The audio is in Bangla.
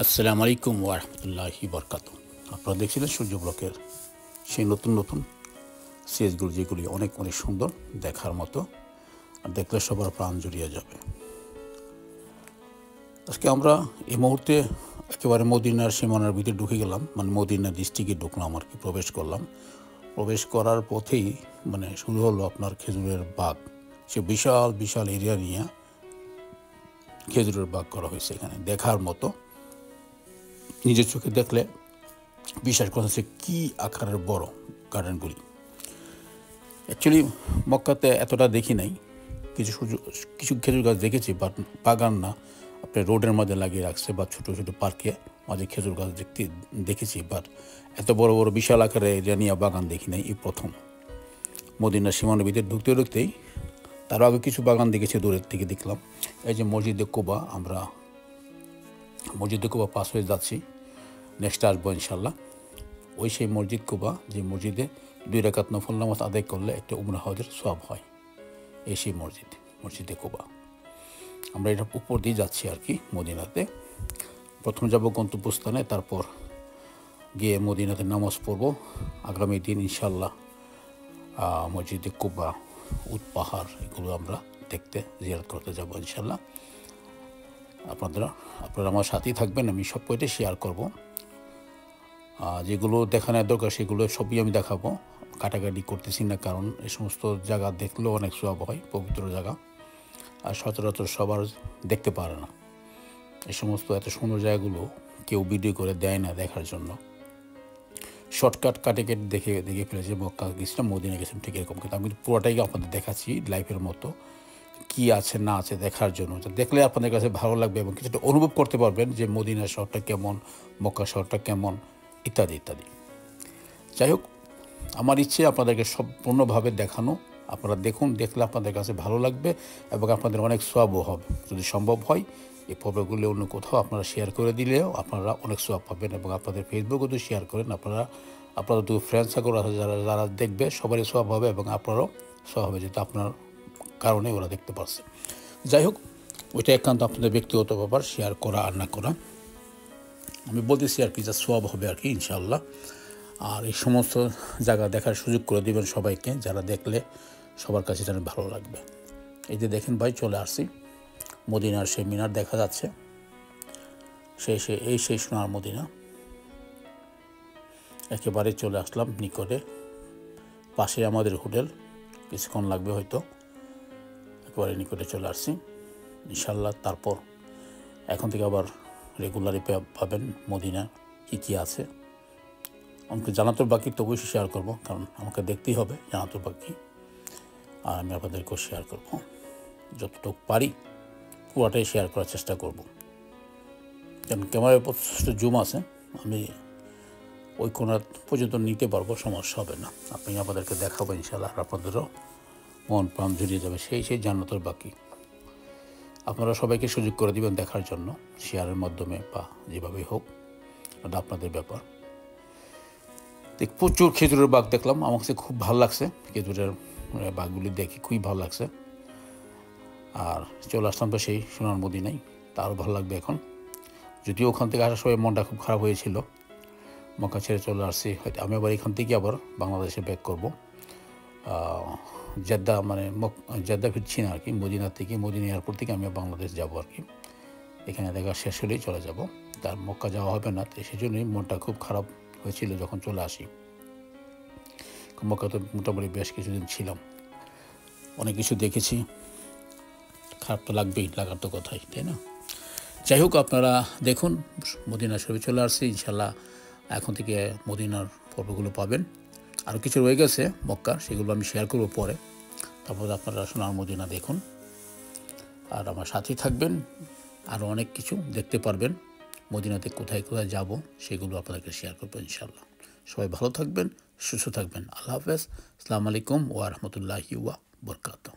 আসসালামু আলাইকুম ওয়া রাহমাতুল্লাহি ওয়া বারাকাতুহু। আপনারা দেখছিলেন সূর্য ব্লকের সেই নতুন নতুন সিরিজগুলো, যেগুলি অনেক অনেক সুন্দর, দেখার মতো, আর দেখলে সবার প্রাণ জুড়িয়ে যাবে। আজকে আমরা এই মুহূর্তে একেবারে মদিনার সীমানার ভিতরে ঢুকে গেলাম, মানে মদিনা ডিস্ট্রিক্টে ঢুকলাম আর কি, প্রবেশ করলাম। প্রবেশ করার পথেই শুরু হলো আপনার খেজুরের বাগ। সে বিশাল বিশাল এরিয়া নিয়ে খেজুরের বাগ করা হয়েছে এখানে, দেখার মতো। নিজের চোখে দেখলে বিশ্বাস করা হচ্ছে কী আকারের বড় গার্ডেনগুলি। অ্যাকচুয়ালি মক্কাতে এতটা দেখি নাই, কিছু খেজুর গাছ দেখেছি, বাট বাগান না, আপনি রোডের মধ্যে লাগিয়ে রাখছে বা ছোটো ছোটো পার্কে মাঝে খেজুর গাছ দেখেছি, বাট এত বড় বড় বিশাল আকারে এরিয়া নিয়ে বাগান দেখি নাই, এই প্রথম। মদিনার সীমানার ভিতরে ঢুকতে ঢুকতেই তারও আগে কিছু বাগান দেখেছি, দূরের থেকে দেখলাম। এই যে মসজিদে কুবা, আমরা মসজিদে কুবা পাস হয়ে যাচ্ছি, নেক্সট আসবো ইনশাল্লাহ। ওই সেই মসজিদ কুবা, যে মসজিদে 2 রাকাত নফল নামাজ আদায় করলে একটা উমরা হজের সওয়াব হয়, এই সেই মসজিদে কুবা। আমরা এটা উপর দিয়ে যাচ্ছি আর কি মদিনাতে। প্রথম যাব গন্তব্যস্থানে, তারপর গিয়ে মদিনাতে নামাজ পড়ব আগামী দিন ইনশাল্লাহ। মসজিদে কুবা, উট পাহাড়, এগুলো আমরা দেখতে জিয়ারত করতে যাব ইনশাল্লাহ। আপনারা আমার সাথেই থাকবেন, আমি সব কয়টা শেয়ার করব। যেগুলো দেখানোর দরকার সেগুলো সবই আমি দেখাবো, কাটাকাটি করতেছি না, কারণ এই সমস্ত জায়গা দেখলেও অনেক সওয়াব হয়, পবিত্র জায়গা, আর সচরাচর সবার দেখতে পারে না। এই সমস্ত এত সুন্দর জায়গাগুলো কেউ ভিডিও করে দেয় না দেখার জন্য। শর্টকাট কাটে দেখে ফেলেছে, মক্কা গেছিলাম, মদিনা গেছিলাম, ঠিক এরকম। কিন্তু আমি পুরোটাই আপনাদের দেখাচ্ছি লাইফের মতো, কী আছে না আছে দেখার জন্য। দেখলে আপনাদের কাছে ভালো লাগবে এবং কিছুটা অনুভব করতে পারবেন যে মদিনা শহরটা কেমন, মক্কা শহরটা কেমন, ইত্যাদি ইত্যাদি। যাই হোক, আমার ইচ্ছে আপনাদেরকে সম্পূর্ণভাবে দেখানো। আপনারা দেখুন, দেখলে আপনাদের কাছে ভালো লাগবে এবং আপনাদের অনেক সওয়াবও হবে। যদি সম্ভব হয় এই পর্বগুলো অন্য কোথাও আপনারা শেয়ার করে দিলেও আপনারা অনেক সওয়াব পাবেন। এবং আপনাদের ফেসবুকেও যদি শেয়ার করেন, আপনাদের দু ফ্রেন্ড সার্কেল আছে যারা দেখবে, সবারই সওয়াব হবে এবং আপনারাও সওয়াব হবে, যেহেতু আপনার কারণে ওরা দেখতে পাচ্ছে। যাই হোক, ওইটা একান্ত আপনাদের ব্যক্তিগত ব্যাপার, শেয়ার করা আর না করা। আমি বলতেছি আর কি, যা সওয়াব হবে আর কি ইনশাআল্লাহ। আর এই সমস্ত জায়গা দেখার সুযোগ করে দেবেন সবাইকে, যারা দেখলে সবার কাছে যেন ভালো লাগবে। এই যে দেখেন ভাই, চলে আসছি মদিনার সেই মিনার দেখা যাচ্ছে, সেই সোনার মদিনা। একেবারে চলে আসলাম নিকটে, পাশে আমাদের হোটেল, কিছুক্ষণ লাগবে হয়তো, একেবারে নিকটে চলে আসছি ইনশাল্লাহ। তারপর এখন থেকে আবার রেগুলারই পাবেন মদিনা কী আছে। আমাকে জানাতুল বাকি তো অবশ্যই শেয়ার করবো, কারণ আমাকে দেখতেই হবে জানাতুল বাকি, আর আমি আপনাদেরকেও শেয়ার করব, যতটুকু পারি পুরোটাই শেয়ার করার চেষ্টা করব। কারণ ক্যামেরায় যথেষ্ট জুম আছে, আমি ওই কোণা পর্যন্ত নিতে পারবো, সমস্যা হবে না। আমি আপনাদেরকে দেখাবো ইনশাআল্লাহ, আর আপনাদেরও মন প্রাণ জুড়িয়ে যাবে সেই জান্নাতুল বাকি। আপনারা সবাইকে সুযোগ করে দিবেন দেখার জন্য, শেয়ারের মাধ্যমে বা যেভাবেই হোক, ওটা আপনাদের ব্যাপার। প্রচুর খেজুরের বাগ দেখলাম, আমার কাছে খুব ভালো লাগছে, খেজুরের বাগগুলি দেখে খুবই ভালো লাগছে। আর চলে আসলাম তো সেই সোনার মদিনায়, তারও ভালো লাগবে এখন। যদিও ওখান থেকে আসার সময় মনটা খুব খারাপ হয়েছিল, মক্কা ছেড়ে চলে আসছি। হয়তো আমি আবার এখান থেকে আবার বাংলাদেশে ব্যাক করব, জেদ্দা, জেদ্দা ফিরছি না আর কি, মদিনা এয়ারপোর্ট থেকে আমি বাংলাদেশ যাব আর কি। এখানে দেখা শেষ হলেই চলে যাব, তার মক্কা যাওয়া হবে না, তো সেই জন্যই মনটা খুব খারাপ হয়েছিল যখন চলে আসি। মক্কাতে মোটামুটি বেশ কিছুদিন ছিলাম, অনেক কিছু দেখেছি, খারাপ তো লাগবেই, লাগার তো কথাই, তাই না? যাই হোক, আপনারা দেখুন, মদিনা শরীফে চলে আসছি ইনশাল্লাহ। এখন থেকে মদিনার পর্বগুলো পাবেন, আরও কিছু রয়ে গেছে মক্কার, সেগুলো আমি শেয়ার করবো পরে। তারপর আপনারা সোনার মদিনা দেখুন আর আমার সাথেই থাকবেন, আরও অনেক কিছু দেখতে পারবেন। মদিনাতে কোথায় কোথায় যাব সেগুলো আপনাদেরকে শেয়ার করবো ইনশাল্লাহ। সবাই ভালো থাকবেন, সুস্থ থাকবেন। আল্লাহ হাফেজ, আসসালামু আলাইকুম ওয়া রাহমাতুল্লাহি ওয়া বারাকাতুহু।